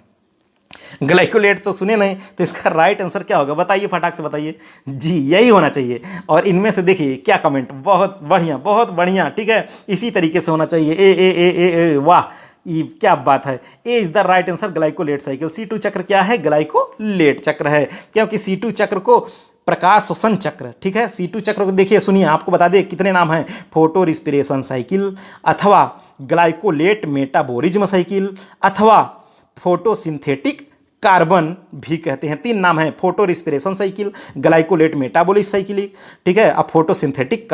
ग्लाइकोलेट तो सुने नहीं। तो इसका राइट आंसर क्या होगा बताइए, फटाक से बताइए। जी यही होना चाहिए। और इनमें से देखिए क्या कमेंट, बहुत बढ़िया, बहुत बढ़िया, ठीक है, इसी तरीके से होना चाहिए। ए वाह, ये क्या बात है। A is the right answer, glycolate cycle. C2 चक्र क्या है? ग्लाइकोलेट चक्र है, क्योंकि C2 चक्र को प्रकाश श्वसन चक्र, ठीक है। C2 चक्र को देखिए, सुनिए आपको बता दें कितने नाम हैं, फोटो रिस्पिरेशन साइकिल, अथवा ग्लाइकोलेट मेटाबोलिज्म साइकिल, अथवा फोटोसिंथेटिक कार्बन भी कहते हैं। 3 नाम हैं, photo respiration cycle, glycolate metabolic cycle, ठीक है, अब फोटोसिंथेटिक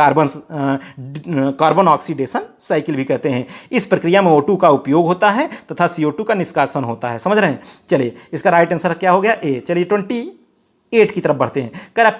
कार्बन ऑक्सीडेशन साइकिल भी कहते हैं। इस प्रक्रिया में O2 का उपयोग होता है तथा CO2 का निष्कासन होता है, समझ रहे हैं। चलिए इसका राइट आंसर क्या हो गया? ए। चलिए 28 की तरफ बढ़ते हैं। कह रहा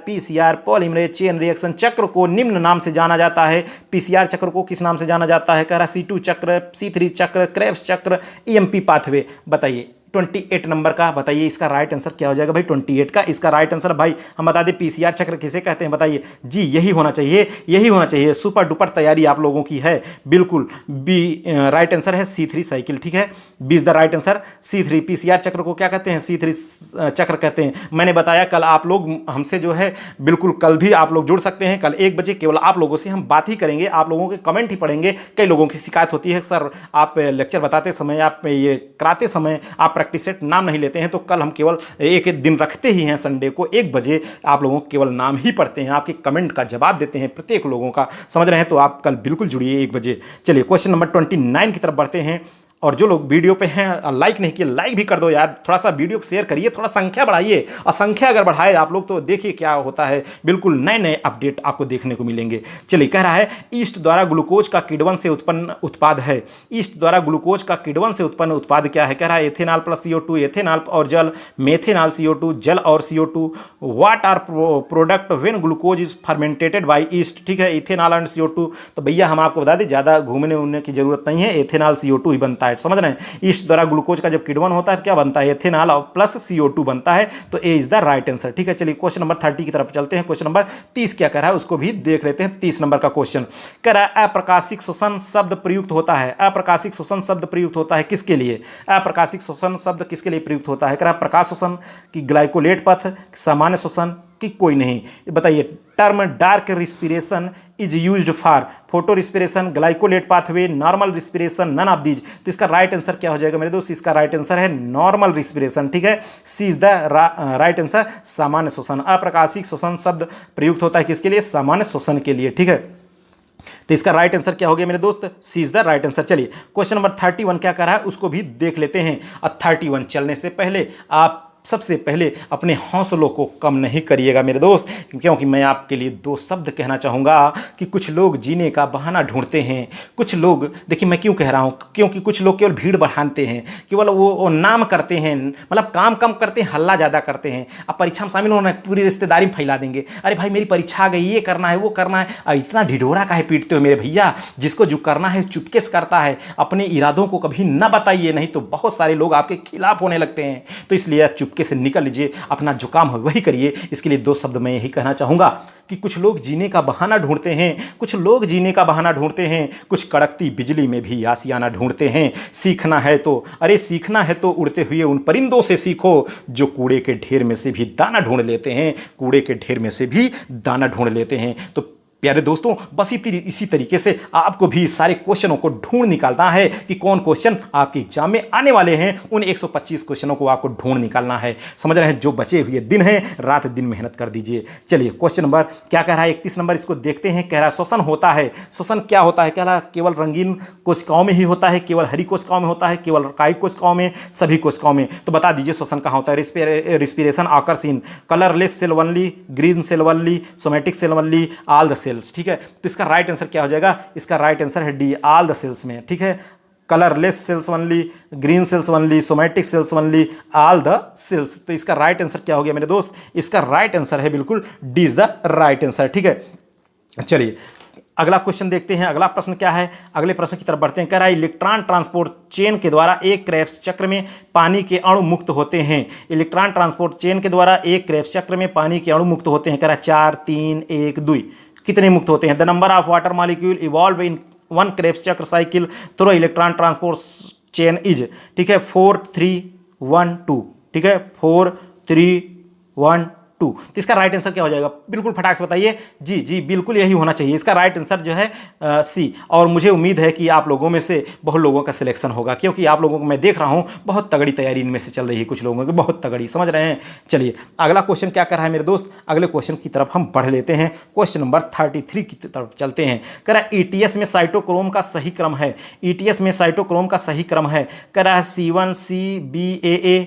PCR पॉलीमरेज चेन रिएक्शन चक्र को निम्न नाम से जाना जाता है। PCR चक्र को किस नाम से जाना जाता है? कह रहा C2 चक्र, C3 चक्र, क्रेब्स चक्र, EMP पाथवे। बताइए 28 नंबर का बताइए, इसका राइट आंसर क्या हो जाएगा भाई? 28 का इसका राइट आंसर भाई हम बता दें PCR चक्र किसे कहते हैं बताइए। जी यही होना चाहिए, यही होना चाहिए। सुपर डुपर तैयारी आप लोगों की है बिल्कुल। बी राइट आंसर है C3 साइकिल, ठीक है, B is the right answer. C3 PCR चक्र को क्या कहते हैं? C3 चक्र कहते हैं। मैंने बताया कल आप लोग हमसे जो है बिल्कुल कल भी आप लोग जुड़ सकते हैं। कल 1 बजे केवल आप लोगों से हम बात ही करेंगे, आप लोगों के कमेंट ही पढ़ेंगे। कई लोगों की शिकायत होती है सर आप लेक्चर बताते समय, आप ये कराते समय आप प्रैक्टिस सेट नाम नहीं लेते हैं। तो कल हम केवल एक दिन रखते ही हैं, संडे को 1 बजे आप लोगों को केवल नाम ही पढ़ते हैं, आपके कमेंट का जवाब देते हैं प्रत्येक लोगों का, समझ रहे हैं। तो आप कल बिल्कुल जुड़िए 1 बजे। चलिए क्वेश्चन नंबर 29 की तरफ बढ़ते हैं। और जो लोग वीडियो पे हैं लाइक नहीं किए, लाइक भी कर दो यार, थोड़ा सा वीडियो को शेयर करिए, थोड़ा संख्या बढ़ाइए। और संख्या अगर बढ़ाए आप लोग तो देखिए क्या होता है, बिल्कुल नए नए अपडेट आपको देखने को मिलेंगे। चलिए कह रहा है ईस्ट द्वारा ग्लूकोज का किण्वन से उत्पन्न उत्पाद है। ईस्ट द्वारा ग्लूकोज का किण्वन से उत्पन्न उत्पाद क्या है? कह रहा है एथेनॉल प्लस CO2, एथेनॉल और जल, मेथेनॉल CO2, जल और CO2। What are product when glucose is fermentated by yeast, ठीक है, इथेनॉल एंड CO2। तो भैया हम आपको बता दें ज़्यादा घूमने उड़ने की जरूरत नहीं है, एथेनॉल CO2 ही बनता है, समझ रहे हैं। ईस्ट द्वारा ग्लूकोज का जब किण्वन होता है तो क्या बनता है? एथेनॉल प्लस CO2 बनता है। तो ए इज द राइट आंसर, ठीक है। चलिए क्वेश्चन नंबर 30 की तरफ चलते हैं। क्वेश्चन नंबर 30 क्या कह रहा है उसको भी देख लेते हैं। 30 नंबर का क्वेश्चन कह रहा है अप्रकाशिक श्वसन शब्द प्रयुक्त होता है। अप्रकाशिक श्वसन शब्द प्रयुक्त होता है किसके लिए? अप्रकाशिक श्वसन शब्द किसके लिए प्रयुक्त होता है? कह रहा है प्रकाश श्वसन की ग्लाइकोलेट पथ, सामान्य श्वसन, कि कोई नहीं। बताइए, term dark respiration is used for photo respiration, glycolate pathway, normal respiration, none of these. तो इसका राइट आंसर क्या हो जाएगा मेरे दोस्त? इसका राइट आंसर है नॉर्मल रिस्पिरेशन। ठीक है, सी इज द राइट आंसर, सामान्य श्वसन। अप्रकाशिक श्वसन शब्द प्रयुक्त होता है किसके लिए? सामान्य श्वसन के लिए। ठीक है, तो इसका राइट आंसर क्या हो गया मेरे दोस्त? सी इज द राइट आंसर। चलिए क्वेश्चन नंबर 31 क्या कर रहा है उसको भी देख लेते हैं। और 31 चलने से पहले आप सबसे पहले अपने हौसलों को कम नहीं करिएगा मेरे दोस्त, क्योंकि मैं आपके लिए दो शब्द कहना चाहूँगा कि कुछ लोग जीने का बहाना ढूंढते हैं। कुछ लोग, देखिए मैं क्यों कह रहा हूँ, क्योंकि कुछ लोग केवल भीड़ बढ़ाते हैं, केवल वो नाम करते हैं, मतलब काम कम करते हैं, हल्ला ज़्यादा करते हैं। अब परीक्षा में शामिल होना है, पूरी रिश्तेदारी में फैला देंगे, अरे भाई मेरी परीक्षा आ गई, ये करना है वो करना है। अब इतना ढिढोरा काहे पीटते हो मेरे भैया? जिसको जो करना है चुपके से करता है। अपने इरादों को कभी ना बताइए, नहीं तो बहुत सारे लोग आपके खिलाफ होने लगते हैं। तो इसलिए चुपके से निकल लीजिए, अपना जो काम है वही करिए। इसके लिए दो शब्द मैं यही कहना चाहूँगा कि कुछ लोग जीने का बहाना ढूंढते हैं, कुछ लोग जीने का बहाना ढूंढते हैं, कुछ कड़कती बिजली में भी आशियाना ढूंढते हैं। सीखना है तो, अरे सीखना है तो उड़ते हुए उन परिंदों से सीखो जो कूड़े के ढेर में से भी दाना ढूंढ लेते हैं, कूड़े के ढेर में से भी दाना ढूंढ लेते हैं। तो प्यारे दोस्तों, बस इसी तरीके से आपको भी सारे क्वेश्चनों को ढूंढ निकालना है कि कौन क्वेश्चन आपके एग्जाम में आने वाले हैं। उन 125 क्वेश्चनों को आपको ढूंढ निकालना है। समझ रहे हैं? जो बचे हुए दिन हैं, रात दिन मेहनत कर दीजिए। चलिए क्वेश्चन नंबर क्या कह रहा है? 31 नंबर इसको देखते हैं। कह रहा है श्वसन होता है। श्वसन क्या होता है? कह रहा है केवल रंगीन कोशिकाओं में ही होता है, केवल हरी कोशिकाओं में होता है, केवल कायिक कोशिकाओं में, सभी कोशिकाओं में। तो बता दीजिए श्वसन कहाँ होता है? Respiration occurs in colourless cell only, green cell only, somatic cell only, all the cells. ठीक है, तो इसका राइट आंसर क्या हो जाएगा? इसका राइट आंसर है डी, ऑल द सेल्स में। ठीक है, colourless cells only, green cells only, somatic cells only, all the cells. तो इसका राइट आंसर क्या हो गया मेरे दोस्त? इसका राइट आंसर है बिल्कुल D is the right answer. ठीक है, चलिए अगला क्वेश्चन देखते हैं। अगला प्रश्न क्या है? अगले प्रश्न की तरफ बढ़ते हैं। कह रहा है इलेक्ट्रॉन ट्रांसपोर्ट चेन के द्वारा एक क्रेब्स चक्र में पानी के अणु मुक्त होते हैं। इलेक्ट्रॉन ट्रांसपोर्ट चेन के द्वारा एक क्रेब्स चक्र में पानी के अणु मुक्त होते हैं। कह रहा है 4 3 1 2। कितने मुक्त होते हैं? The number of water molecule evolve in one Krebs चक्र cycle through electron transport chain is. ठीक है, 4 3 1 2। ठीक है, 4 3 1 2। तो इसका राइट आंसर क्या हो जाएगा? बिल्कुल फटाक से बताइए। जी जी बिल्कुल यही होना चाहिए। इसका राइट आंसर जो है सी। और मुझे उम्मीद है कि आप लोगों में से बहुत लोगों का सिलेक्शन होगा, क्योंकि आप लोगों को मैं देख रहा हूं बहुत तगड़ी तैयारी इनमें से चल रही है, कुछ लोगों की बहुत तगड़ी। समझ रहे हैं? चलिए अगला क्वेश्चन क्या कर रहा है मेरे दोस्त? अगले क्वेश्चन की तरफ हम बढ़ लेते हैं। क्वेश्चन नंबर 33 की तरफ चलते हैं। कह रहा है ईटीएस में साइटोक्रोम का सही क्रम है। ईटीएस में साइटोक्रोम का सही क्रम है। कह रहा है C1 C B A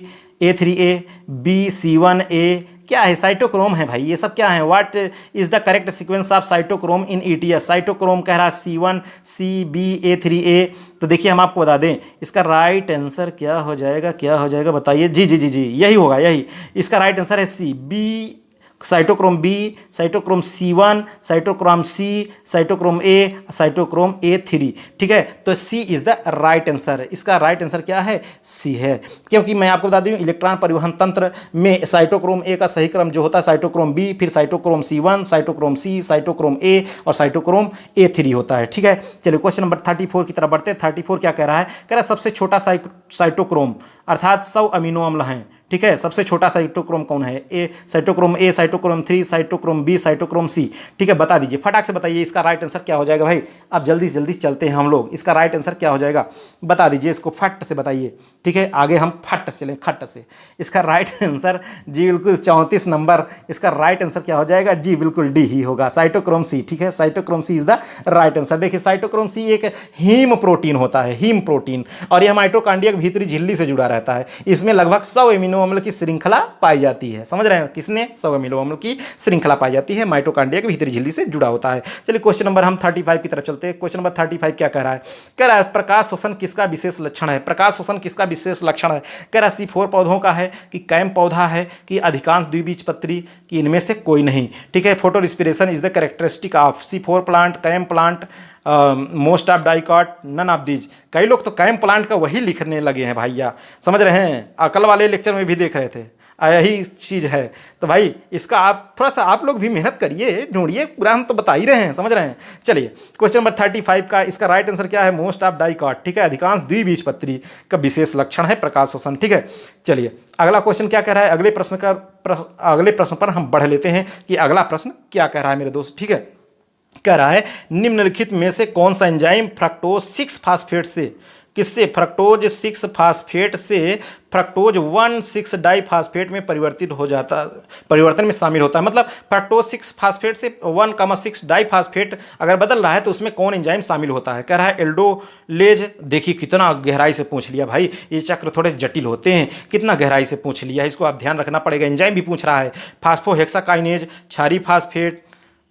A3A B C1A। क्या है? साइटोक्रोम है भाई, ये सब क्या है? What is the correct sequence of cytochrome in ETS? Cytochrome कह रहा है C1 C B A3A। तो देखिए हम आपको बता दें इसका राइट आंसर क्या हो जाएगा? क्या हो जाएगा बताइए? जी जी जी जी यही होगा, यही इसका राइट आंसर है C, B cytochrome B, cytochrome C1, cytochrome C, cytochrome A, cytochrome A3। ठीक है, तो C is the right answer. इसका राइट आंसर क्या है? C है। क्योंकि मैं आपको बता दूं इलेक्ट्रॉन परिवहन तंत्र में साइटोक्रोम A का सही क्रम जो होता है साइटोक्रोम B, फिर cytochrome C1, cytochrome C, cytochrome A और साइटोक्रोम A3 होता है। ठीक है, चलिए क्वेश्चन नंबर 34 की तरफ बढ़ते हैं। 34 क्या कह रहा है? कह रहा है सबसे छोटा साइटोक्रोम अर्थात 100 अमीनो अम्ल हैं। ठीक है, सबसे छोटा साइटोक्रोम कौन है? A cytochrome A, cytochrome 3, cytochrome B, cytochrome C। ठीक है, बता दीजिए फटाक से बताइए इसका राइट आंसर क्या हो जाएगा भाई? अब जल्दी से जल्दी चलते हैं हम लोग। इसका राइट आंसर क्या हो जाएगा? बता दीजिए इसको फट से बताइए। ठीक है, आगे हम फट से चलें, खट से। इसका राइट आंसर जी बिल्कुल 34 नंबर। इसका राइट आंसर क्या हो जाएगा? जी बिल्कुल डी ही होगा, साइटोक्रोम C। ठीक है, cytochrome C is the right answer. देखिए साइटोक्रोम C एक हीम प्रोटीन होता है, हीम प्रोटीन, और यह माइटोकॉन्ड्रिया की भीतरी झिल्ली से जुड़ा रहता है। इसमें लगभग 100 एमिनो अम्ल की श्रृंखला पाई जाती है। समझ रहे हैं? किसने? 100 अमीनो अम्ल की श्रृंखला पाई जाती है, माइटोकॉन्ड्रिया की भीतरी झिल्ली से जुड़ा होता है। चलिए क्वेश्चन नंबर हम 35 की तरफ चलते हैं। क्वेश्चन नंबर 35 क्या कह रहा है? कह रहा है प्रकाश श्वसन किसका विशेष लक्षण है? प्रकाश श्वसन किसका विशेष लक्षण है? कह रहा है C4 पौधों का है कि कैम पौधा है कि अधिकांश द्विबीजपत्री कि इनमें से कोई नहीं। ठीक है, photo respiration is the characteristic of C4 plant, CAM plant, most of dicot, none of these. कई लोग तो कैम प्लांट का वही लिखने लगे हैं भैया। समझ रहे हैं? अकल वाले लेक्चर में भी देख रहे थे, यही चीज़ है। तो भाई इसका आप थोड़ा सा आप लोग भी मेहनत करिए, ढूंढिए, पूरा हम तो बता ही रहे हैं, समझ रहे हैं। चलिए क्वेश्चन नंबर 35 का इसका राइट आंसर क्या है? मोस्ट ऑफ डाइकॉट, ठीक है, अधिकांश द्विबीजपत्री का विशेष लक्षण है प्रकाश शोषण, ठीक है। चलिए अगला क्वेश्चन क्या कह रहा है, अगले प्रश्न पर हम बढ़ लेते हैं कि अगला प्रश्न क्या कह रहा है मेरे दोस्त, ठीक है। कह रहा है निम्नलिखित में से कौन सा एंजाइम फ्रक्टोज 6 फास्फेट से किससे फ्रक्टोज 6 फास्फेट से फ्रक्टोज 1,6 डाइफास्फेट में परिवर्तन में शामिल होता है। मतलब फ्रक्टोज 6 फास्फेट से 1,6 डाइफास्फेट अगर बदल रहा है तो उसमें कौन एंजाइम शामिल होता है? कह रहा है एल्डोलेज। देखिए कितना गहराई से पूछ लिया भाई, ये चक्र थोड़े जटिल होते हैं, कितना गहराई से पूछ लिया, इसको आप ध्यान रखना पड़ेगा। एंजाइम भी पूछ रहा है, फास्फोहेक्साकाइनेज, क्षारी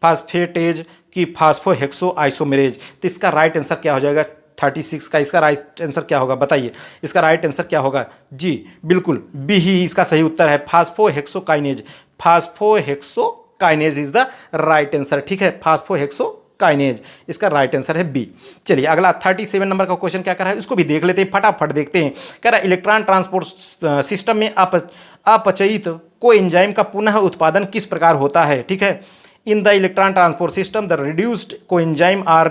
फास्फेटेज की फास्फोहेक्सो आइसोमेरेज। तो इसका राइट आंसर क्या हो जाएगा? 36 का इसका राइट आंसर क्या होगा बताइए? इसका राइट आंसर क्या होगा? जी बिल्कुल बी ही इसका सही उत्तर है, फास्फोहेक्सोकाइनेज। फास्फोहेक्सोकाइनेज इज द राइट आंसर, ठीक है, फास्फोहेक्सोकाइनेज इसका राइट आंसर है बी। चलिए अगला 37 नंबर का क्वेश्चन क्या कर रहा है, उसको भी देख लेते हैं, फटाफट देखते हैं। कह रहा है इलेक्ट्रॉन ट्रांसपोर्ट सिस्टम में अपचयित कोएंजाइम का पुनः उत्पादन किस प्रकार होता है? ठीक है, in the electron transport system the reduced coenzyme are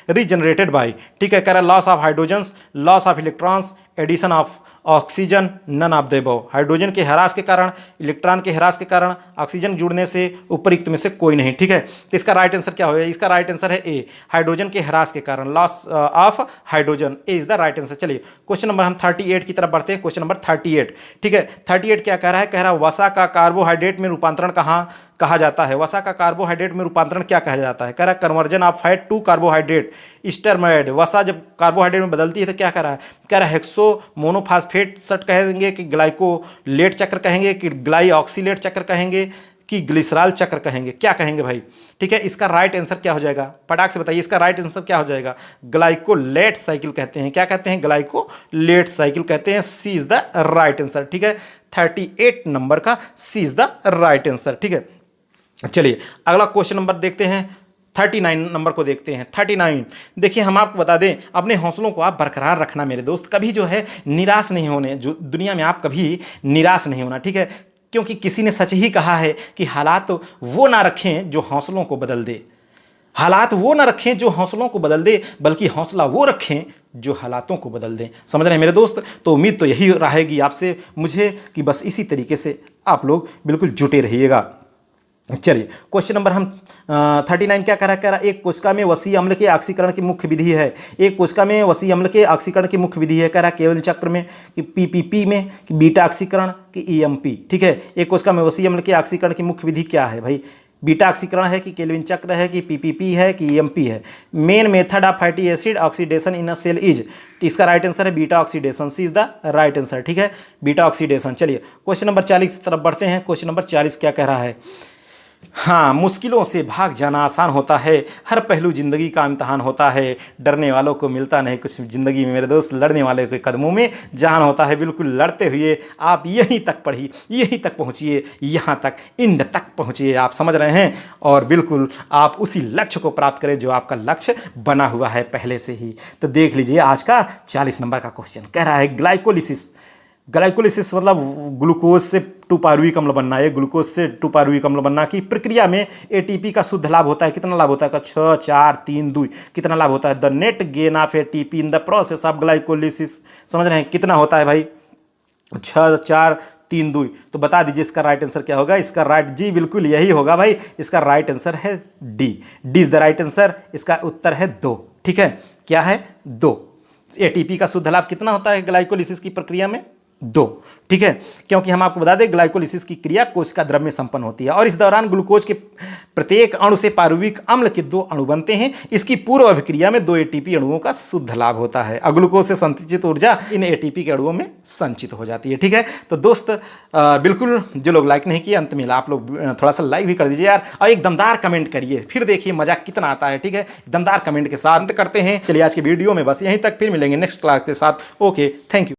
regenerated by, ठीक है, कह रहा है loss of hydrogens, loss of electrons, addition of oxygen, none of the above. Hydrogen के ह्रास के कारण, इलेक्ट्रॉन के ह्रास के कारण, ऑक्सीजन जुड़ने से, उपयुक्त में से कोई नहीं, ठीक है। तो इसका राइट आंसर क्या होगा? इसका राइट आंसर है ए, हाइड्रोजन के ह्रास के कारण, loss of hydrogen, A is the right answer. चलिए क्वेश्चन नंबर हम 38 की तरफ बढ़ते हैं। क्वेश्चन नंबर 38, ठीक है, 38 क्या कह रहा है? कह रहा है वसा का कार्बोहाइड्रेट में रूपांतरण कहा जाता है? वसा का कार्बोहाइड्रेट में रूपांतरण क्या कहा जाता है? कह रहा है conversion of fat to carbohydrate स्टर्मोइड। वसा जब कार्बोहाइड्रेट में बदलती है तो क्या कह रहा है? कह रहा है हेक्सो मोनोफास्फेट सट कहेंगे कि ग्लाइकोलेट चक्र कहेंगे कि ग्लाइऑक्सीलेट चक्र कहेंगे कि ग्लिसरॉल चक्र कहेंगे? क्या कहेंगे भाई? ठीक है, इसका राइट आंसर क्या हो जाएगा? फटाक से बताइए, इसका राइट आंसर क्या हो जाएगा? ग्लाइकोलेट साइकिल कहते हैं। क्या कहते हैं? ग्लाइकोलेट साइकिल कहते हैं। सी इज द राइट आंसर, ठीक है, 38 नंबर का सी इज द राइट आंसर, ठीक है। चलिए अगला क्वेश्चन नंबर देखते हैं, 39 नंबर को देखते हैं। 39 देखिए, हम आपको बता दें अपने हौसलों को आप बरकरार रखना मेरे दोस्त, कभी जो है निराश नहीं होने, जो दुनिया में आप कभी निराश नहीं होना, ठीक है, क्योंकि किसी ने सच ही कहा है कि हालात वो ना रखें जो हौसलों को बदल दे, हालात वो ना रखें जो हौसलों को बदल दे, बल्कि हौसला वो रखें जो हालातों को बदल दें। समझ रहे हैं मेरे दोस्त? तो उम्मीद तो यही रहेगी आपसे मुझे कि बस इसी तरीके से आप लोग बिल्कुल जुटे रहिएगा। चलिए क्वेश्चन नंबर हम 39 क्या कह रहा है? एक कोशिका में वसीय अम्ल के ऑक्सीकरण की मुख्य विधि है। एक कोशिका में वसीय अम्ल के ऑक्सीकरण की मुख्य विधि है। कह रहा है केवल चक्र में कि पीपीपी में कि बीटा ऑक्सीकरण कि ईएमपी, ठीक है। एक कोशिका में वसीय अम्ल के ऑक्सीकरण की मुख्य विधि क्या है भाई? बीटा ऑक्सीकरण है कि केल्विन चक्र है कि पीपीपी है कि ईएमपी है? Main method of fatty acid oxidation in a cell is, इसका राइट आंसर है beta oxidation. C is the right answer, ठीक है, बीटा ऑक्सीडेशन। चलिए क्वेश्चन नंबर 40 की तरफ बढ़ते हैं। क्वेश्चन नंबर 40 क्या कह रहा है? हाँ, मुश्किलों से भाग जाना आसान होता है, हर पहलू जिंदगी का इम्तहान होता है, डरने वालों को मिलता नहीं कुछ जिंदगी में मेरे दोस्त, लड़ने वाले के कदमों में जान होता है। बिल्कुल लड़ते हुए आप यहीं तक पढ़िए, यहीं तक पहुँचिए, यहाँ तक इंड तक पहुँचिए, आप समझ रहे हैं, और बिल्कुल आप उसी लक्ष्य को प्राप्त करें जो आपका लक्ष्य बना हुआ है पहले से ही। तो देख लीजिए आज का 40 नंबर का क्वेश्चन कह रहा है ग्लाइकोलिसिस। ग्लाइकोलिसिस मतलब ग्लूकोज से 2-पारुविक अम्ल बनना है, ग्लूकोज से 2-पारुविक अम्ल बनना की प्रक्रिया में एटीपी का शुद्ध लाभ होता है। कितना लाभ होता है? 6, 4, 3, 2। कितना लाभ होता है? The net gain of ATP in the process of glycolysis. समझ रहे हैं कितना होता है भाई? 6, 4, 3, 2। तो बता दीजिए इसका राइट आंसर क्या होगा? इसका राइट, जी बिल्कुल यही होगा भाई, इसका राइट आंसर है D. D is the right answer. इसका उत्तर है 2, ठीक है। क्या है? 2। एटीपी का शुद्ध लाभ कितना होता है ग्लाइकोलिसिस की प्रक्रिया में? 2, ठीक है, क्योंकि हम आपको बता दें ग्लाइकोलिसिस की क्रिया कोशिका द्रव में संपन्न होती है और इस दौरान ग्लूकोज के प्रत्येक अणु से पारुविक अम्ल के 2 अणु बनते हैं। इसकी पूर्व अभिक्रिया में 2 एटीपी अणुओं का शुद्ध लाभ होता है और ग्लूकोज से संचित ऊर्जा इन एटीपी के अणुओं में संचित हो जाती है, ठीक है। तो दोस्त बिल्कुल जो लोग लाइक नहीं किए, अंत में आप लोग थोड़ा सा लाइक भी कर दीजिए यार, और एक दमदार कमेंट करिए, फिर देखिए मजा कितना आता है, ठीक है। दमदार कमेंट के साथ अंत करते हैं। चलिए आज की वीडियो में बस यहीं तक, फिर मिलेंगे नेक्स्ट क्लास के साथ। Okay, thank you.